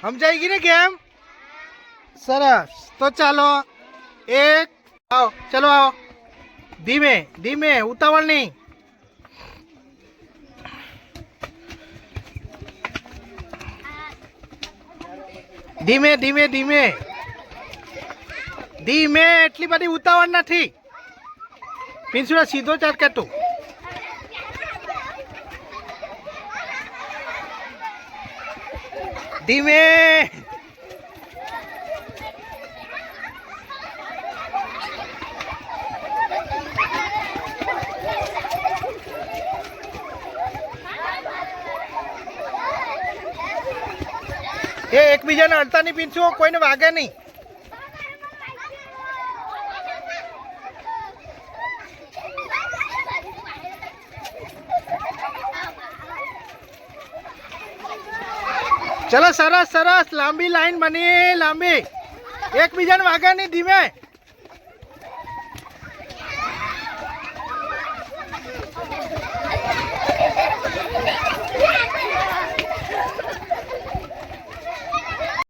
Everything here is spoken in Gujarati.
સમજાઈ ગઈ ને કેમ? સરસ. તો ચાલો એક આવો, ચલો આવો, ધીમે ધીમે, ઉતાવળ નહીં. ધીમે ધીમે ધીમે ધીમે, એટલી બધી ઉતાવળ નથી. પિન્સુડા સીધો ચાલ કાઢતું. ધીમે. એ એકબીજાને અડતા નહીં પીનસુ, કોઈને વાગે નહીં. ચલો સરસ સરસ, લાંબી લાઈન બની, લાંબી. એકબીજાને વાગે નહીં, ધીમે.